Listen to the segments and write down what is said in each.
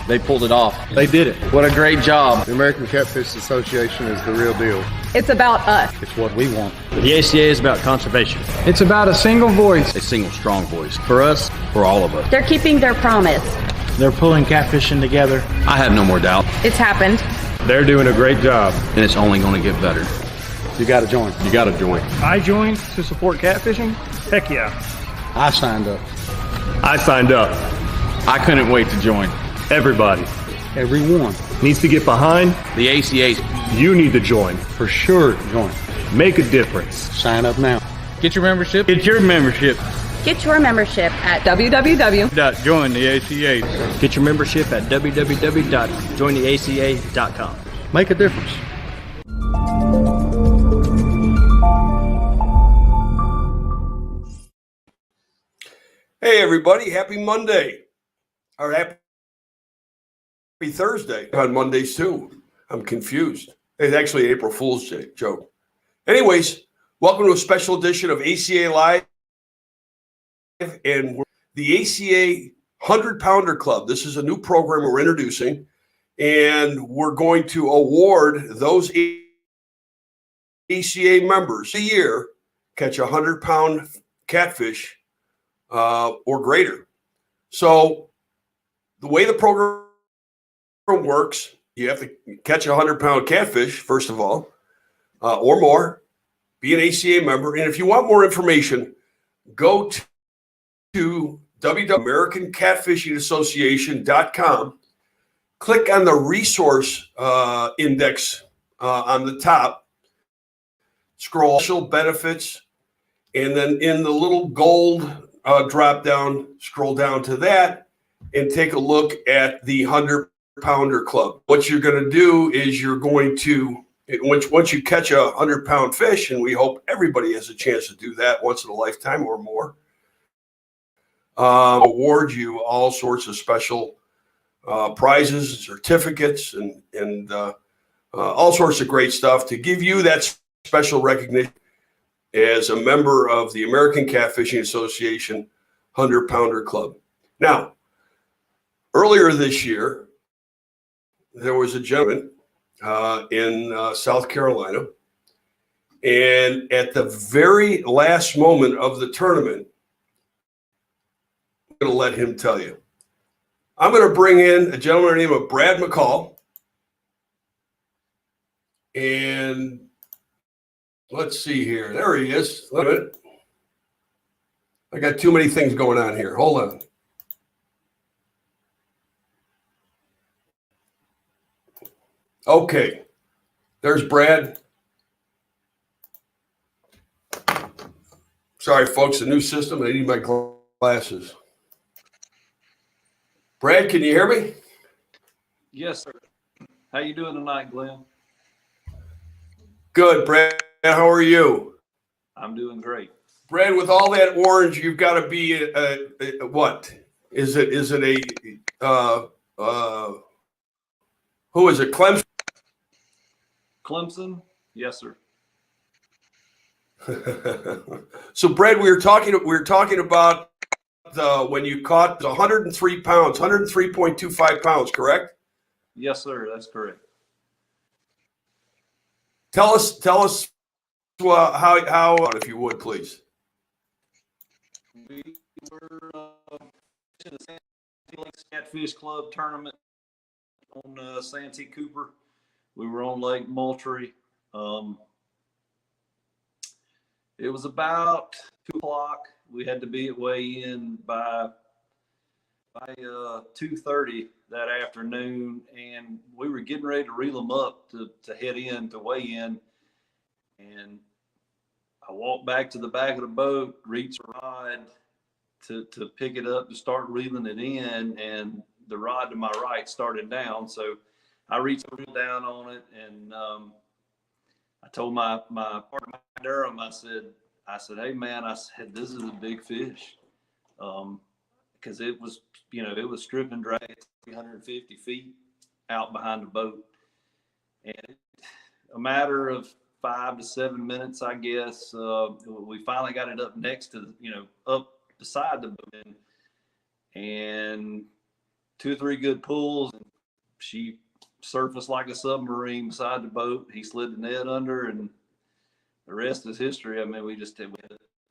They pulled it off. They did it. What a great job. The American Catfish Association is the real deal. It's about us. It's what we want. The ACA is about conservation. It's about a single voice. A single strong voice. For us, for all of us. They're keeping their promise. They're pulling catfishing together. I have no more doubt. It's happened. They're doing a great job. And it's only going to get better. You got to join. You got to join. I joined to support catfishing? Heck yeah. I signed up. I signed up. I couldn't wait to join. Everybody Everyone. needs to get behind. The ACA. You need to join. For sure, join. Make a difference. Sign up now. Get your membership. Get your membership. Get your membership at www. Join the ACA. Get your membership at www.jointheaca.com. Make a difference. Hey everybody, happy Monday. Or happy Thursday on Mondays too. I'm confused. It's actually April Fool's joke. Anyways, welcome to a special edition of ACA Live and the ACA 100 Pounder Club. This is a new program we're introducing, and we're going to award those ACA members a year catch 100-pound catfish or greater. So the way the program works, you have to catch a 100-pound catfish, first of all, or more, be an ACA member. And if you want more information, go to www.americancatfishingassociation.com, click on the resource index on the top, scroll special benefits, and then in the little gold drop down, scroll down to that and take a look at the 100 Pounder Club. What you're going to do is you're going to, once you catch a 100-pound fish, and we hope everybody has a chance to do that once in a lifetime or more, award you all sorts of special prizes, certificates, and all sorts of great stuff to give you that special recognition as a member of the American Catfishing Association 100 Pounder Club. Now, earlier this year, there was a gentleman in South Carolina, and at the very last moment of the tournament, I'm going to let him tell you. I'm going to bring in a gentleman named Brad McCall, and let's see here. There he is. Look at it. I got too many things going on here. Hold on. Okay. There's Brad. Sorry, folks, the new system. I need my glasses. Brad, can you hear me? Yes, sir. How you doing tonight, Glenn? Good, Brad. How are you? I'm doing great. Brad, with all that orange, you've got to be what? Is it a who is it? Clemson? Clemson? Yes, sir. So, Brad, we were talking about when you caught the 103 pounds, 103.25 pounds, correct? Yes, sir. That's correct. Tell us how if you would, please. We were in the Santee Lake Catfish Club tournament on Santee Cooper. We were on Lake Moultrie. It was about 2 o'clock. We had to be at weigh-in by 2:30 that afternoon, and we were getting ready to reel them up to head in to weigh in. And I walked back to the back of the boat, reached the rod to pick it up to start reeling it in, and the rod to my right started down. So I reached down on it, and I told my partner Durham, I said, hey man, I said, this is a big fish, because it was stripping drag 350 feet out behind the boat, and a matter of 5 to 7 minutes, I guess, we finally got it up next to up beside the boat, and 2 or 3 good pulls, and she surfaced like a submarine beside the boat. He slid the net under, and the rest is history. I mean, we had to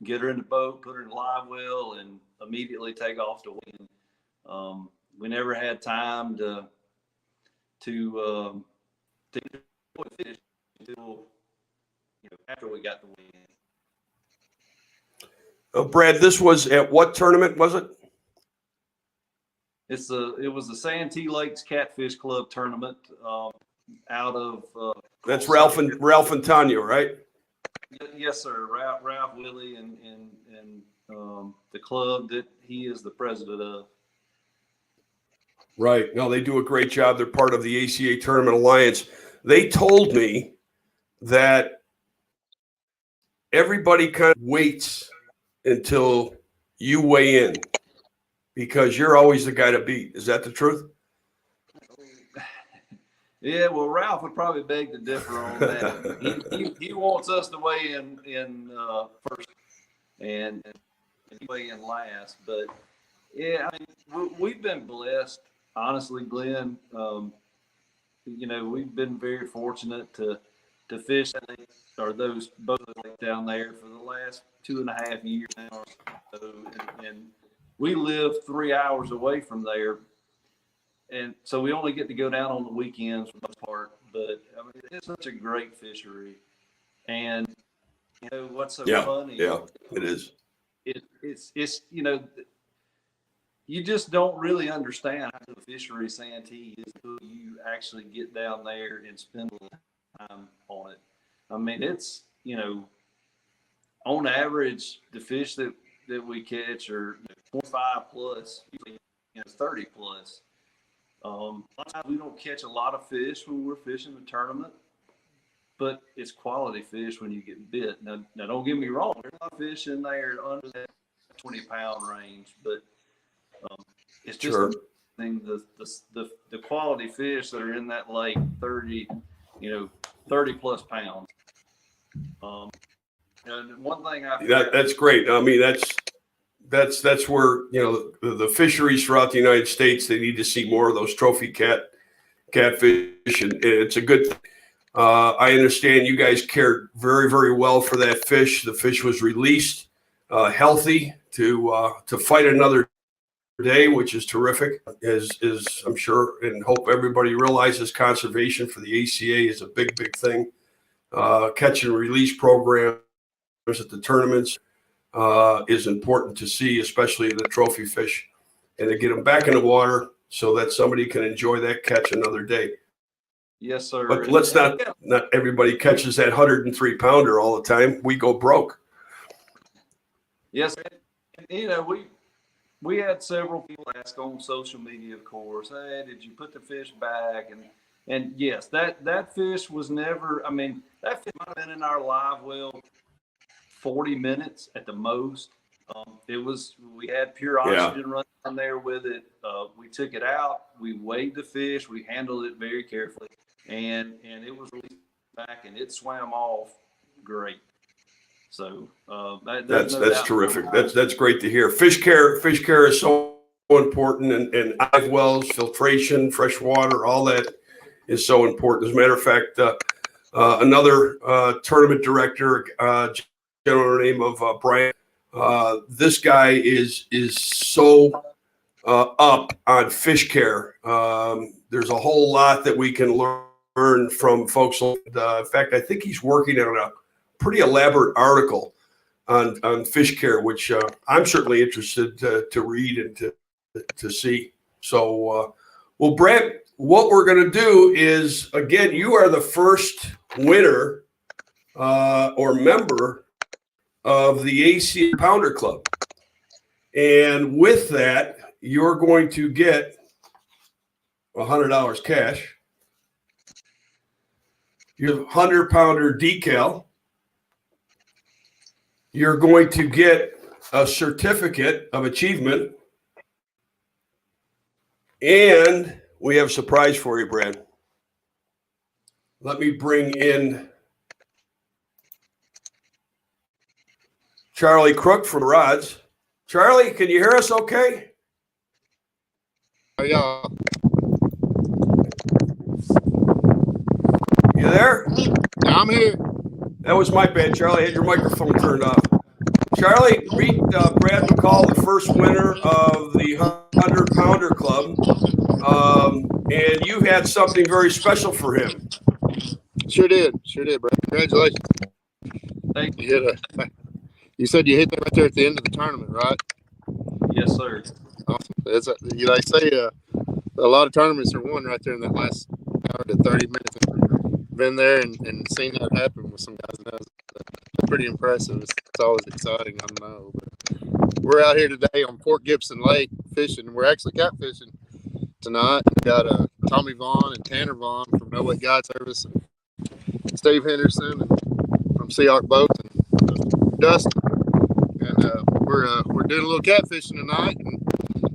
get her in the boat, put her in the live well, and immediately take off to win. We never had time to enjoy the fish until after we got the win. Brad, this was at what tournament was it? It was the Santee Lakes Catfish Club tournament out of. That's Ralph and Tanya, right? Yes, sir. Ralph Willie and the club that he is the president of. Right. No, they do a great job. They're part of the ACA Tournament Alliance. They told me that everybody kind of waits until you weigh in because you're always the guy to beat. Is that the truth? Yeah, well, Ralph would probably beg to differ on that. He wants us to weigh in first and weigh in last. But yeah, I mean, we've been blessed, honestly, Glenn. We've been very fortunate to fish both down there for the last 2.5 years now. And we live 3 hours away from there. And so we only get to go down on the weekends for the most part, but I mean, it's such a great fishery. And what's so funny? Yeah, it is. It's you just don't really understand how the fishery Santee is until you actually get down there and spend a little time on it. I mean, it's on average the fish that we catch are 25 plus, 30 plus. Sometimes we don't catch a lot of fish when we're fishing the tournament, but it's quality fish when you get bit. Now don't get me wrong, there's a lot of fish in there under that 20-pound range, but it's just the quality fish that are in that lake, 30 plus pounds. And one thing that's great. I mean, that's where the fisheries throughout the United States, they need to see more of those trophy catfish, and it's a good thing. I understand you guys cared very, very well for that fish. The fish was released healthy to fight another day, which is terrific. Is I'm sure and hope everybody realizes conservation for the ACA is a big thing. Catch and release programs at the tournaments is important to see, especially the trophy fish, and to get them back in the water so that somebody can enjoy that catch another day. Yes, sir. But let's not everybody catches that 103 pounder all the time. We go broke. Yes, we had several people ask on social media, of course, hey, did you put the fish back? And yes, that fish was never. I mean, that fish might have been in our live well 40 minutes at the most. We had pure oxygen running on there with it. We took it out. We weighed the fish. We handled it very carefully, and it was released back, and it swam off great. So that's terrific. That's great to hear. Fish care is so important, and live wells, filtration, fresh water, all that is so important. As a matter of fact, another tournament director, gentleman name of Brian. This guy is so up on fish care. There's a whole lot that we can learn from folks. In fact, I think he's working on a pretty elaborate article on fish care, which I'm certainly interested to read and to see. So, well, Brad, what we're going to do is, again, you are the first winner or member of the ACA Pounder Club. And with that, you're going to get $100 cash, your 100-pounder decal. You're going to get a certificate of achievement. And we have a surprise for you, Brad. Let me bring in Charlie Crook from Rods. Charlie, can you hear us okay? How y'all? You there? I'm here. That was my bad, Charlie. I had your microphone turned off. Charlie, meet Brad McCall, the first winner of the 100 Pounder Club. And you had something very special for him. Sure did, bro. Congratulations. Thank you. You said you hit that right there at the end of the tournament, right? Yes, sir. Awesome. They say a lot of tournaments are won right there in that last hour to 30 minutes. Been there and seen that happen with some guys. And that was pretty impressive. It's always exciting, I know. But we're out here today on Port Gibson Lake fishing. We're actually catfishing tonight. We got Tommy Vaughn and Tanner Vaughn from No Wait Guide Service, and Steve Henderson from Sea Arc Boats, and Dustin. And we're doing a little catfishing tonight, and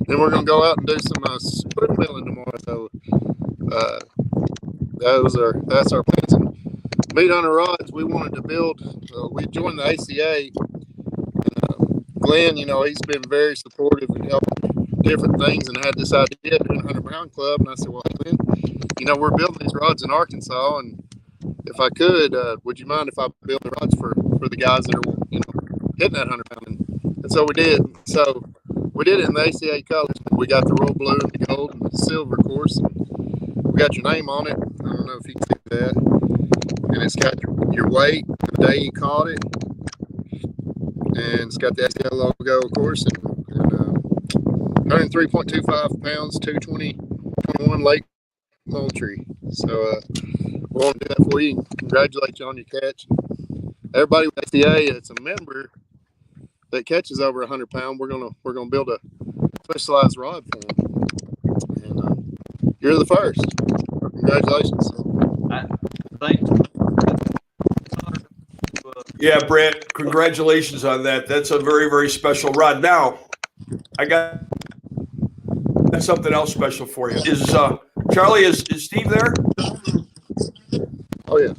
then we're gonna go out and do some spoon milling tomorrow. So that's our plans. And Meat on the Rods, we wanted to build. We joined the ACA. Glenn, he's been very supportive and helping different things, and had this idea of doing a 100-pound club. And I said, well, Glenn, we're building these rods in Arkansas, and if I could, would you mind if I build the rods for the guys that are, hitting that 100-pound? And so we did. So we did it in the ACA colors. We got the royal blue and the gold and the silver, of course. And we got your name on it. I don't know if you can see that. And it's got your weight, the day you caught it. And it's got the ACA logo, of course. And 103.25 pounds, 220.21 lake poultry. So we want to do that for you. Congratulate you on your catch. Everybody with ACA that's a member that catches over 100 pounds, we're gonna build a specialized rod for them. And you're the first. Congratulations. Thank you. Yeah, Brad, congratulations on that. That's a very, very special rod. Now, I got something else special for you. Is Charlie, is Steve there? Oh, yeah.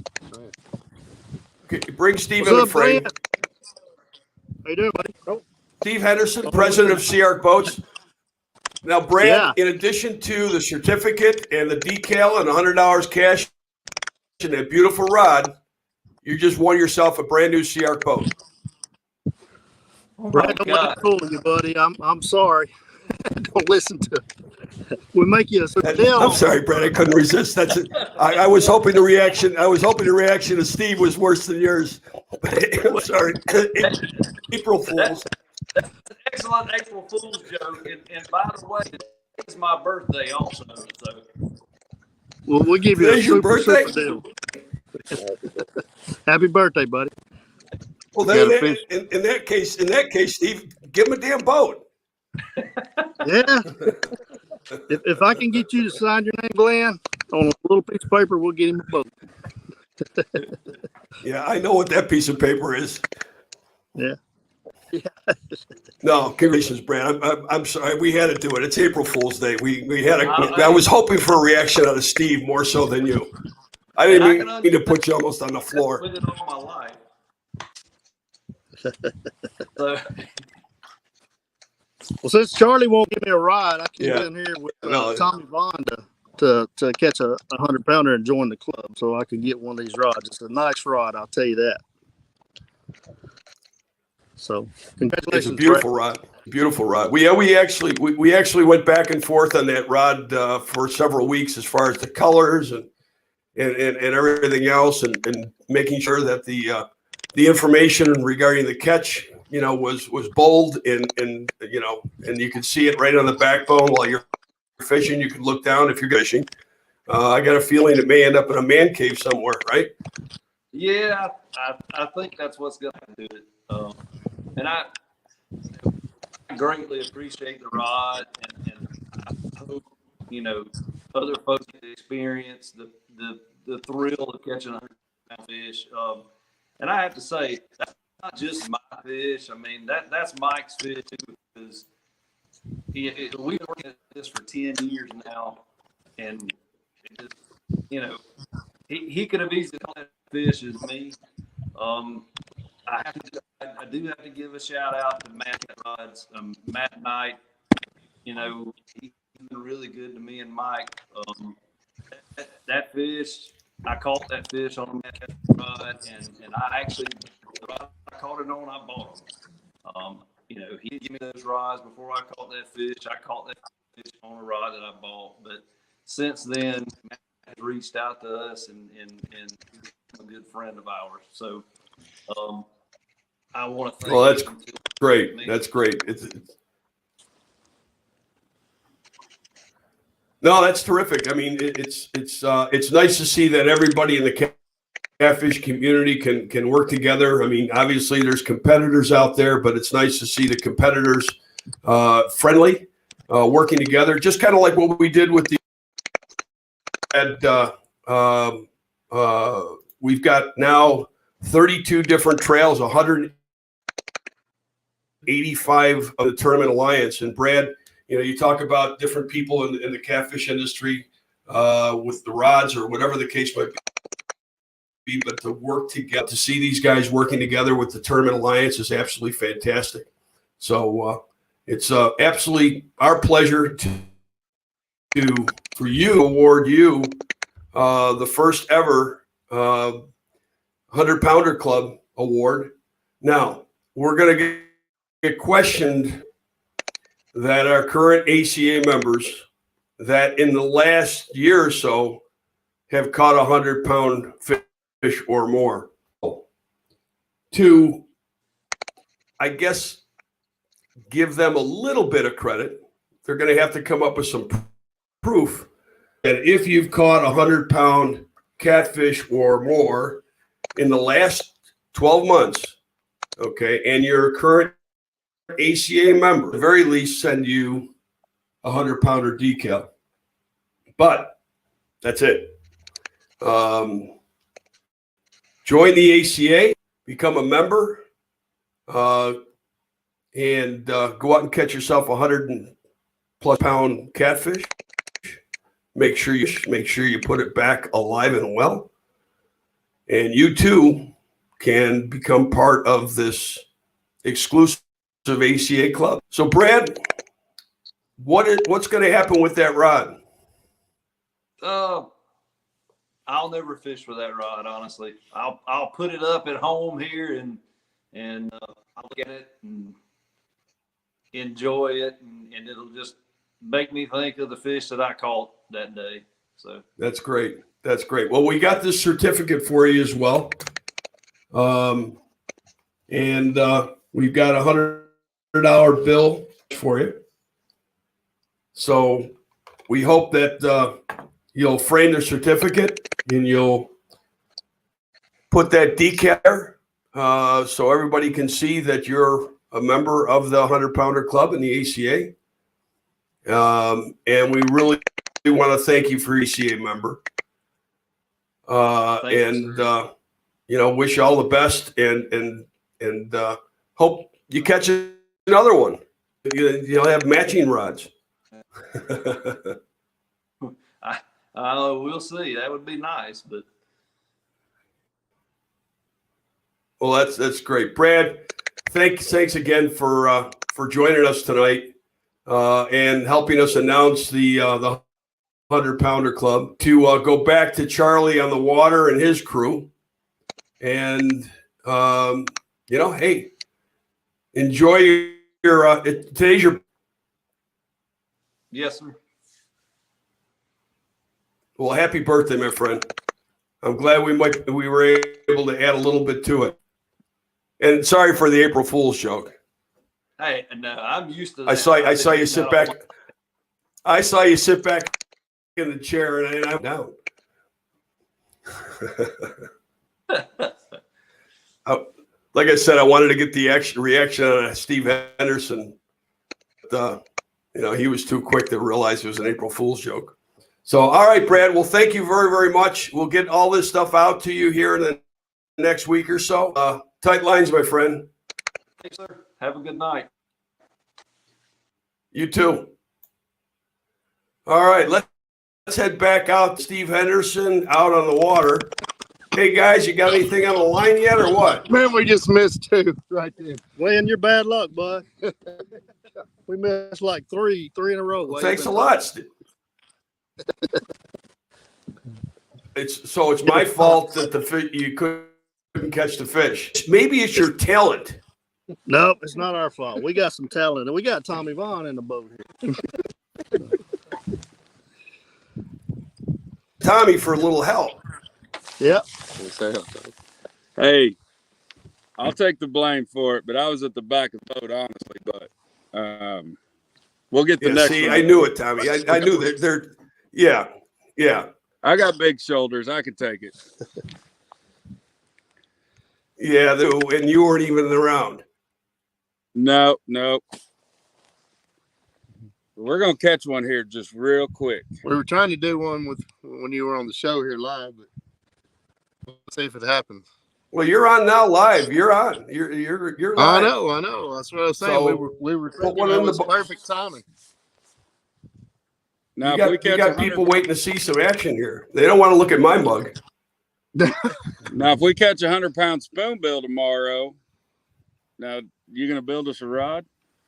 Okay, bring Steve in the frame. How you doing, buddy? Steve Henderson, president of Sea Arc Boats. Now, Brad, in addition to the certificate and the decal and $100 cash and that beautiful rod, you just won yourself a brand new Sea Arc boat. Brad, don't let me fool you, buddy. I'm sorry. Don't listen to it. We make you a deal. I'm sorry, Brad. I couldn't resist. I was hoping the reaction. I was hoping the reaction of Steve was worse than yours. I'm sorry. April Fools. That's an excellent April Fool's joke. And by the way, it's my birthday also. So. Well, we'll give you Today's your birthday? super deal. Happy birthday, buddy. Well, then in that case, Steve, give him a damn boat. Yeah. If I can get you to sign your name, Glenn, on a little piece of paper, we'll get him a boat. Yeah, I know what that piece of paper is. Yeah. No, congratulations, Brad. I'm sorry. We had to do it. It's April Fool's Day. We had I was hoping for a reaction out of Steve more so than you. I didn't mean to put you almost on the floor. With it all my life. So. Well, since Charlie won't give me a ride, I came in here with Tommy Vaughn to catch a 100-pounder and join the club, so I could get one of these rods. It's a nice rod, I'll tell you that. So, congratulations! It's a beautiful rod. Beautiful rod. We actually went back and forth on that rod for several weeks as far as the colors and everything else, and making sure that the information regarding the catch, was bold and you could see it right on the backbone while you're fishing. You can look down if you're fishing. I got a feeling it may end up in a man cave somewhere, right? Yeah, I think that's what's going to do it. And I greatly appreciate the rod, and I hope other folks can experience the thrill of catching a 100-pound fish. And I have to say, that's not just my fish. I mean, that's Mike's fish too, because we've been working at this for 10 years now, and he could have easily caught that fish as me. I do have to give a shout out to Matt Rods, Matt Knight. He's been really good to me and Mike. That fish, I caught that fish on that rod, and I actually, the rod I caught it on, I bought them. You know, he gave me those rods before I caught that fish. I caught that fish on a rod that I bought. But since then, Matt has reached out to us and he's a good friend of ours. So I want to thank Well, that's him. great. That's great. No, that's terrific. I mean, it's nice to see that everybody in the catfish community can work together. I mean, obviously there's competitors out there, but it's nice to see the competitors friendly, working together, just kind of like what we did with we've got now 32 different trails, 185 of the Tournament Alliance. And Brad, you know, you talk about different people in the catfish industry with the rods or whatever the case might be, but to work together, to see these guys working together with the Tournament Alliance is absolutely fantastic. So it's absolutely our pleasure for you to award you the first ever 100 Pounder Club award. Now, we're going to get questioned that our current ACA members that in the last year or so have caught 100-pound fish or more. To, I guess, give them a little bit of credit, they're going to have to come up with some proof that if you've caught 100-pound catfish or more in the last 12 months, okay, and you're a current ACA member, at the very least send you a 100-pounder decal. But that's it. Join the ACA, become a member, and go out and catch yourself 100+ pound catfish. Make sure you put it back alive and well, and you too can become part of this exclusive ACA club. So, Brad, what's going to happen with that rod? I'll never fish with that rod, honestly. I'll put it up at home here and I'll look at it and enjoy it, and it'll just make me think of the fish that I caught that day. So that's great. That's great. Well, we got this certificate for you as well, and we've got $100 bill for you. So we hope that you'll frame the certificate and you'll put that decal so everybody can see that you're a member of the 100-pounder club in the ACA. And we really want to thank you for ACA member. Wish you all the best and hope you catch another one. You'll have matching rods. We'll see. That would be nice, but well, that's great, Brad. Thanks again for joining us tonight and helping us announce the 100-pounder club. To go back to Charlie on the water and his crew, and hey, enjoy your today's your. Yes, sir. Well, happy birthday, my friend. I'm glad we were able to add a little bit to it. And sorry for the April Fool's joke. Hey, no, I'm used to that. I saw you sit back. I saw you sit back in the chair, and I'm down. Like I said, I wanted to get the reaction on Steve Henderson. But, he was too quick to realize it was an April Fool's joke. So, all right, Brad. Well, thank you very, very much. We'll get all this stuff out to you here in the next week or so. Tight lines, my friend. Thanks, sir. Have a good night. You too. All right, let's head back out. Steve Henderson out on the water. Hey guys, you got anything on the line yet or what? Man, we just missed two right there. Glenn, you're bad luck, bud. We missed like three in a row. Well, thanks a lot, Steve. It's my fault that you couldn't catch the fish. Maybe it's your talent. Nope, it's not our fault. We got some talent, and we got Tommy Vaughn in the boat here. Tommy for a little help. Yep. Hey, I'll take the blame for it, but I was at the back of the boat, honestly. But we'll get the Yeah, next see, one. I knew it, Tommy. I knew they're yeah. I got big shoulders. I can take it. Yeah, and you weren't even around. No. We're going to catch one here just real quick. We were trying to do one when you were on the show here live, but we'll see if it happens. Well, you're on now live. You're on. You're live. I know. That's what I was saying. So, we were put thinking one it in the was perfect timing. Now, You got people waiting to see some action here. They don't want to look at my mug. Now, if we catch a 100-pound spoonbill tomorrow, now you going to build us a rod?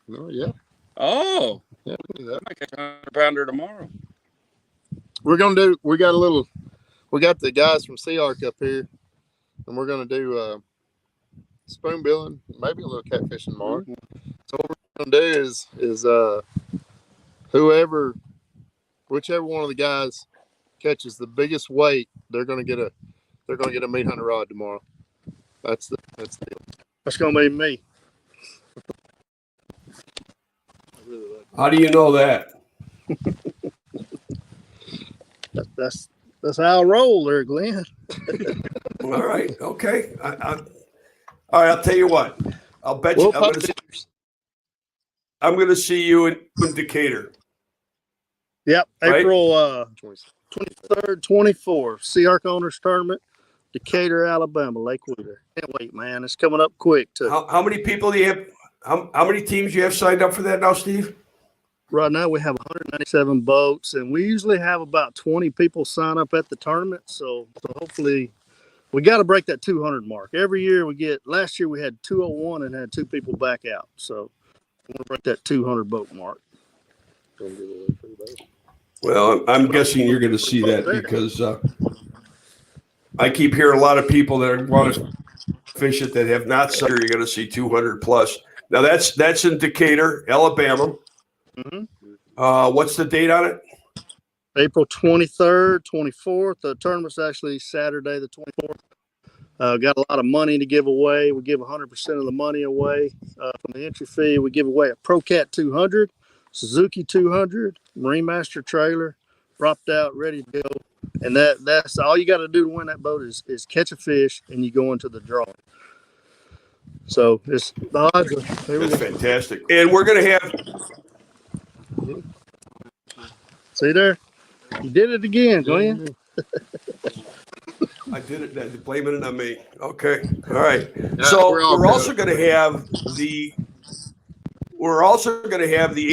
Oh, yeah. Oh, Yeah, we can do that. I might catch a 100-pounder tomorrow. We got the guys from Sea Arc up here, and we're gonna do spoon billing, maybe a little catfishing tomorrow. So what we're gonna do is whichever one of the guys catches the biggest weight, they're gonna get a meat hunter rod tomorrow. That's gonna be me. How do you know that? That's how I roll there, Glenn. All right. Okay. All right. I'll tell you what. I'll bet you. I'm going to see you in Decatur. Yep, Right? April 23rd, 24th, Sea Arc Owners Tournament, Decatur, Alabama, Lake Wheeler. Can't wait, man. It's coming up quick, too. How many people do you have? How many teams do you have signed up for that now, Steve? Right now, we have 197 boats, and we usually have about 20 people sign up at the tournament. So hopefully, we got to break that 200 mark. Every year last year we had 201 and had 2 people back out. So we want to break that 200 boat mark. Well, I'm guessing you're going to see that because I keep hearing a lot of people that want to fish it that have not signed. You're going to see 200 plus. Now that's in Decatur, Alabama. Mm-hmm. What's the date on it? April 23rd, 24th. The tournament's actually Saturday, the 24th. Got a lot of money to give away. We give 100% of the money away from the entry fee. We give away a ProCat 200, Suzuki 200, Marine Master trailer, dropped out, ready to go. And that's all you got to do to win that boat is catch a fish, and you go into the drawing. So it's the odds. That's fantastic. And we're going to have. See there? You did it again, Glenn. I did it. Blaming it on me. Okay. All right. Yeah, So we're also going to have the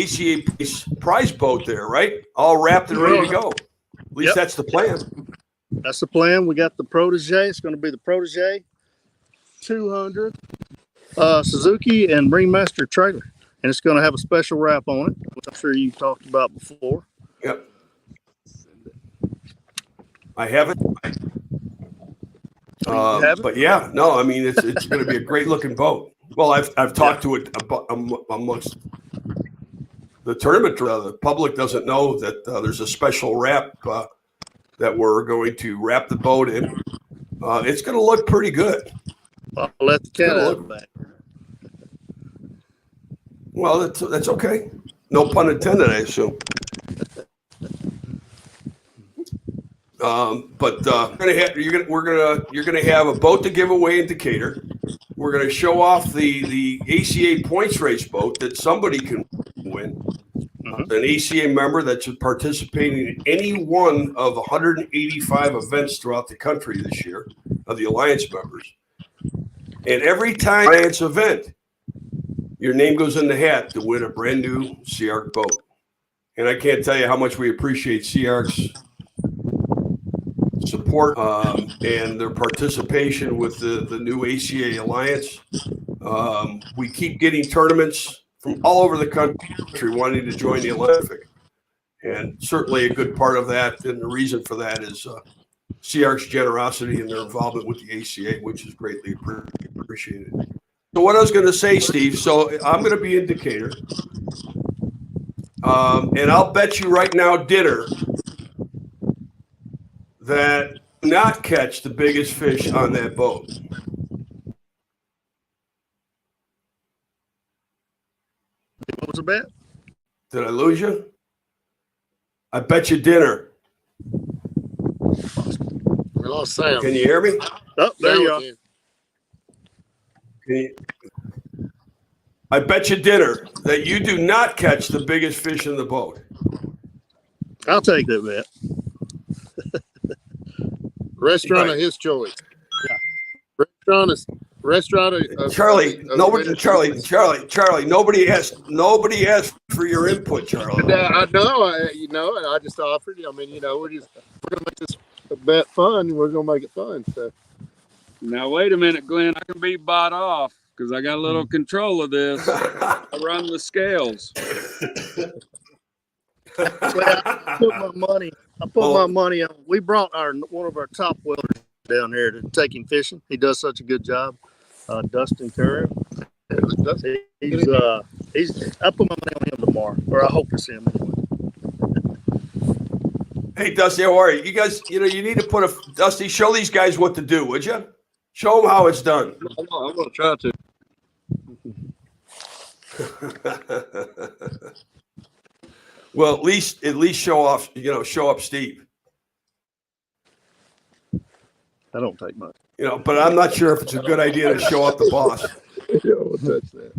ACA prize boat there, right? All wrapped and ready to go. At least that's the plan. That's the plan. We got the Protege. It's going to be the Protege 200 Suzuki and Marine Master trailer. And it's going to have a special wrap on it, which I'm sure you talked about before. Yep. I haven't. But yeah, no, I mean, it's going to be a great looking boat. Well, I've talked to it amongst the tournament. The public doesn't know that there's a special wrap that we're going to wrap the boat in. It's going to look pretty good. I'll let the cat out of the bag. Well, that's okay. No pun intended, I assume. But you're gonna have a boat to give away in Decatur. We're gonna show off the ACA points race boat that somebody can win. An ACA member that's participating in any one of 185 events throughout the country this year of the Alliance members. And every time Alliance event, your name goes in the hat to win a brand new Sea Arc boat. And I can't tell you how much we appreciate Sea Arc's support support and their participation with the new ACA Alliance. We keep getting tournaments from all over the country wanting to join the Olympic. And certainly a good part of that, and the reason for that is CR's generosity and their involvement with the ACA, which is greatly appreciated. So what I was going to say, Steve, so I'm going to be in Decatur. And I'll bet you right now, dinner, that not catch the biggest fish on that boat. What was the bet? Did I lose you? I bet you dinner. We lost Sam. Can you hear me? Oh, there you are. I bet you dinner that you do not catch the biggest fish in the boat. I'll take that bet. Restaurant Right. of his choice. Yeah. Restaurant of Charlie, of nobody, his Charlie, choice. Charlie, nobody asked for your input, Charlie. I know, and I just offered you. I mean, we're gonna make this bet fun. We're gonna make it fun. So Now wait a minute, Glenn. I can be bought off because I got a little control of this. I run the scales. Well, I put my money on. We brought one of our top welders down here to take him fishing. He does such a good job. Dustin Curry. He's I put my money on him tomorrow, or I hope to see him anyway. Hey, Dusty, how are you? You guys, you need to Dusty, show these guys what to do, would you? Show them how it's done. I'm gonna try to. Well, at least show off, show up Steve. I don't take much. But I'm not sure if it's a good idea to show up the boss. We'll touch that.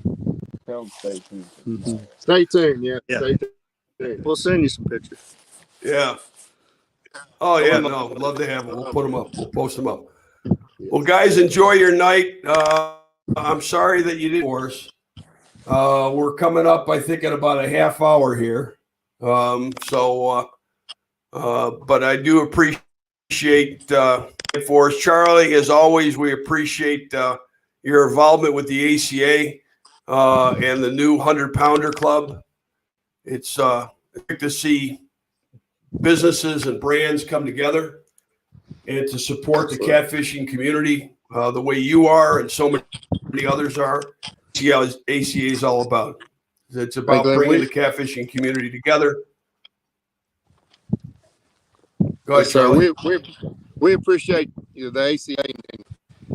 Mm-hmm. Stay tuned. Yeah. Yeah. Stay tuned. We'll send you some pictures. Yeah. Oh, yeah. No, love to have them. We'll put them up. We'll post them up. Well, guys, enjoy your night. I'm sorry that you didn't for us. We're coming up, I think, at about a half hour here. But I do appreciate for us. Charlie, as always, we appreciate your involvement with the ACA and the new 100 Pounder Club. It's great to see businesses and brands come together and to support the catfishing community the way you are and so many others are. See how ACA is all about. It's about bringing the catfishing community together. Go ahead, So Charlie. we appreciate the ACA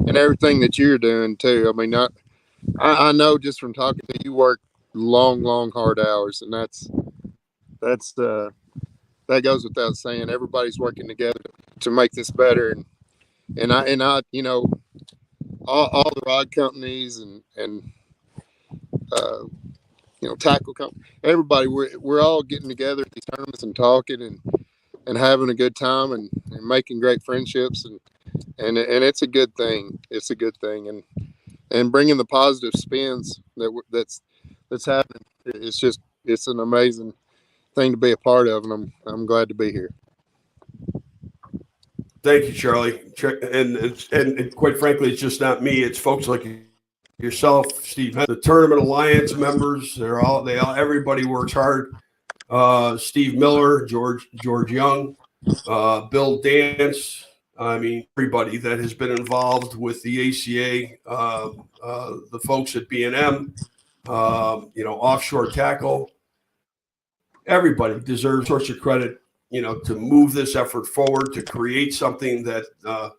and everything that you're doing too. I mean, I know just from talking to you, work long, hard hours, and that goes without saying. Everybody's working together to make this better, and I all the rod companies and tackle company, everybody, we're all getting together at these tournaments and talking and having a good time and making great friendships and it's a good thing. It's a good thing and bringing the positive spins that's happening. It's an amazing thing to be a part of, and I'm glad to be here. Thank you, Charlie. And quite frankly, it's just not me. It's folks like yourself, Steve, the Tournament Alliance members. Everybody works hard. Steve Miller, George Young, Bill Dance. I mean, everybody that has been involved with the ACA, the folks at B&M, Offshore Tackle. Everybody deserves sorts of credit, to move this effort forward, to create something that,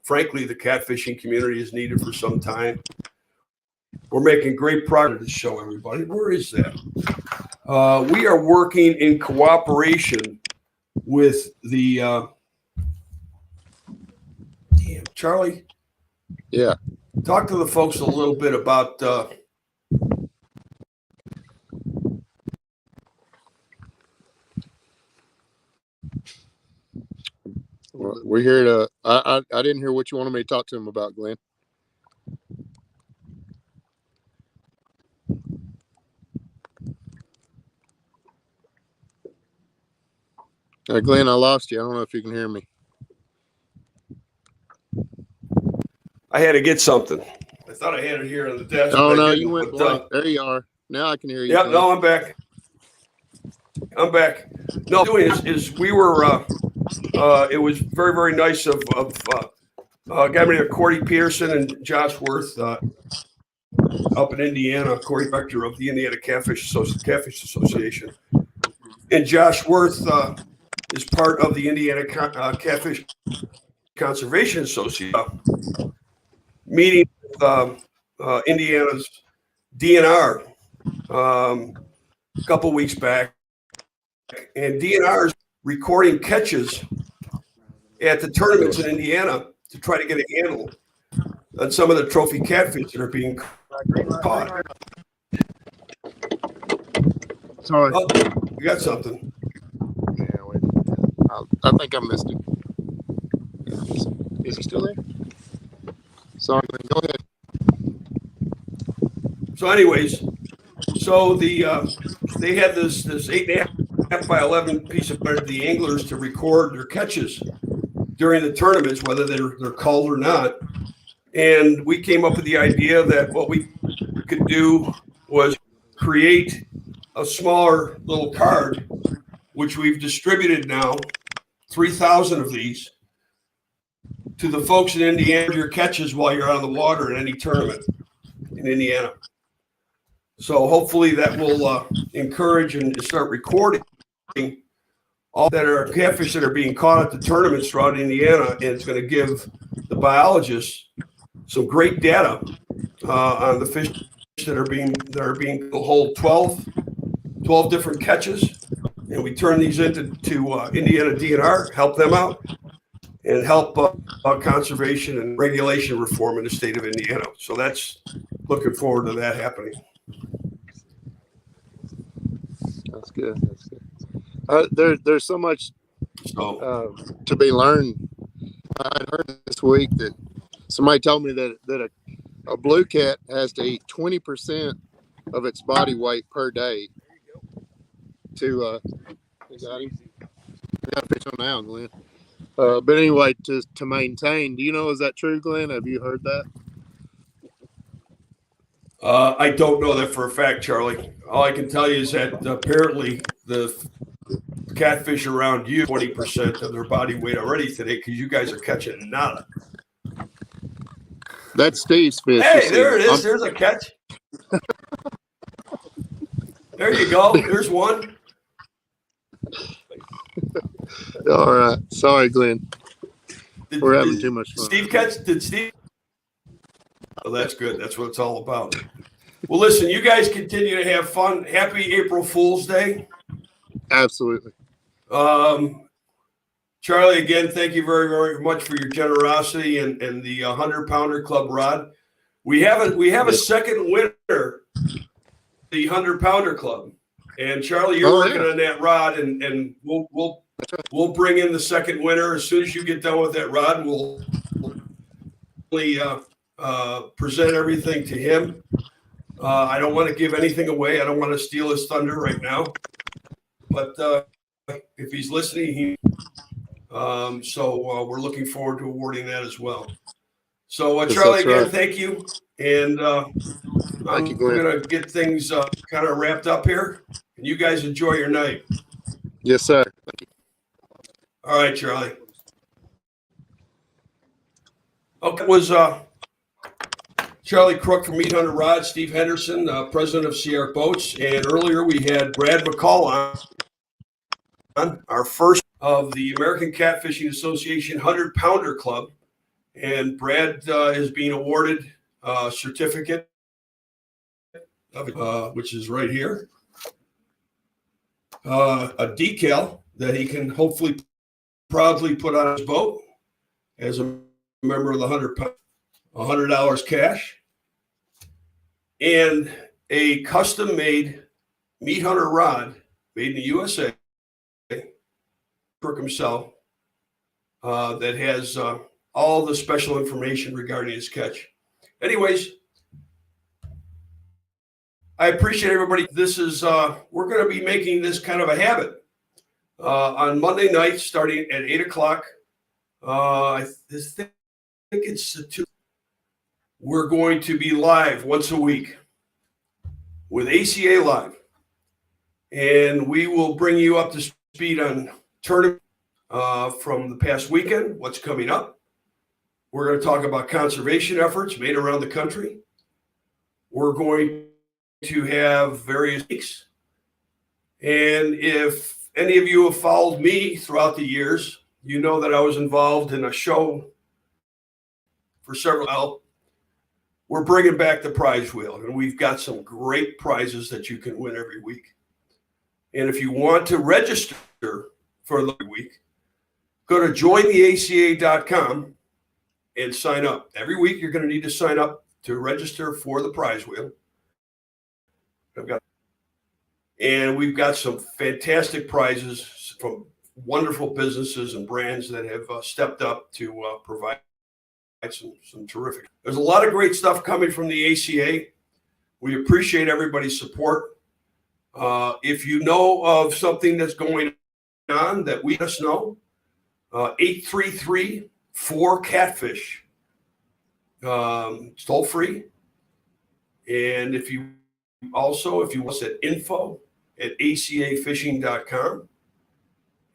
frankly, the catfishing community has needed for some time. We're making great progress to show everybody. Where is that? We are working in cooperation with the Charlie. Yeah. Talk to the folks a little bit about we're here to. I didn't hear what you wanted me to talk to him about, Glenn. Glenn, I lost you. I don't know if you can hear me. I had to get something. I thought I had it here on the desk. Oh, but I no, didn't, you went but, blank. There you are. Now I can hear you. Yep, Glenn. no, I'm back. I'm back. No, doing is we were. It was very, very nice of a guy named Corey Peterson and Josh Worth up in Indiana. Corey Vector of the Indiana Catfish Association, and Josh Worth is part of the Indiana Catfish Conservation Association. Meeting with Indiana's DNR a couple weeks back, and DNR is recording catches at the tournaments in Indiana to try to get a handle on some of the trophy catfish that are being caught. Sorry. Oh, we got something. Yeah, wait. I think I missed it. Is he still there? Sorry, Glenn. Go ahead. So, anyways, so they had this 8.5 by 11 piece of the anglers to record their catches during the tournaments, whether they're called or not. And we came up with the idea that what we could do was create a smaller little card, which we've distributed now, 3,000 of these, to the folks in Indiana, your catches while you're on the water in any tournament in Indiana. So hopefully that will encourage and start recording all that are catfish that are being caught at the tournaments throughout Indiana, and it's going to give the biologists some great data on the fish that are being hold 12 different catches, and we turn these into Indiana DNR, help them out, and help conservation and regulation reform in the state of Indiana. So that's looking forward to that happening. That's good. That's good. There's so much to be learned. I heard this week that somebody told me that a blue cat has to eat 20% of its body weight per day to you got him? I got a picture on now, Glenn. But anyway, to maintain. Do you know, is that true, Glenn? Have you heard that? I don't know that for a fact, Charlie. All I can tell you is that apparently the catfish around you 20% of their body weight already today, because you guys are catching nada. That's Steve's fish. Hey, there it is. There's a catch. There you go. There's one. All right. Sorry, Glenn. We're having too much fun. Steve catch? Did Steve? Oh, that's good. That's what it's all about. Well, listen, you guys continue to have fun. Happy April Fool's Day. Absolutely. Charlie, again, thank you very, very much for your generosity and the 100 Pounder Club rod. We have a second winner, the 100 Pounder Club, and Charlie, you're working on that rod, and we'll bring in the second winner as soon as you get done with that rod. We'll present everything to him. I don't want to give anything away. I don't want to steal his thunder right now, but if he's listening, we're looking forward to awarding that as well. So, Charlie, again, thank you. And I'm going to get things kind of wrapped up here. And you guys enjoy your night. Yes, sir. Thank you. All right, Charlie. Okay, it was Charlie Crook from 800 Rods, Steve Henderson, president of Sierra Boats. And earlier we had Brad McCall on, our first of the American Catfishing Association 100 Pounder Club. And Brad is being awarded a certificate, which is right here, a decal that he can hopefully proudly put on his boat as a member of the $100 cash, and a custom-made meat hunter rod made in the USA, Crook himself, that has all the special information regarding his catch. Anyways, I appreciate everybody. This is we're going to be making this kind of a habit on Monday night, starting at 8 o'clock. I think it's we're going to be live once a week with ACA Live. And we will bring you up to speed on tournament from the past weekend, what's coming up. We're going to talk about conservation efforts made around the country. We're going to have various weeks. And if any of you have followed me throughout the years, you know that I was involved in a show for several. We're bringing back the prize wheel, and we've got some great prizes that you can win every week. And if you want to register for the week, go to jointheaca.com and sign up. Every week you're going to need to sign up to register for the prize wheel. And we've got some fantastic prizes from wonderful businesses and brands that have stepped up to provide some terrific. There's a lot of great stuff coming from the ACA. We appreciate everybody's support. If you know of something that's going on that we let us know, 833-4-CATFISH. It's toll free. And if you want us at info@acafishing.com.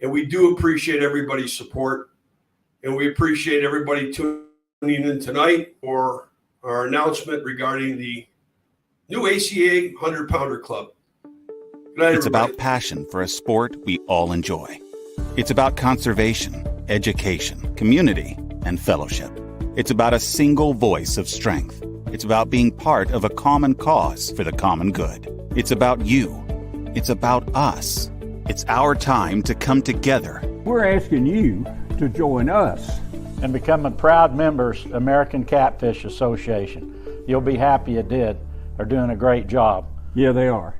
And we do appreciate everybody's support. And we appreciate everybody tuning in tonight for our announcement regarding the new ACA 100 Pounder Club. Good night, It's everybody. about passion for a sport we all enjoy. It's about conservation, education, community, and fellowship. It's about a single voice of strength. It's about being part of a common cause for the common good. It's about you. It's about us. It's our time to come together. We're asking you to join us and become a proud members American Catfish Association. You'll be happy you did. They're doing a great job. Yeah, they are.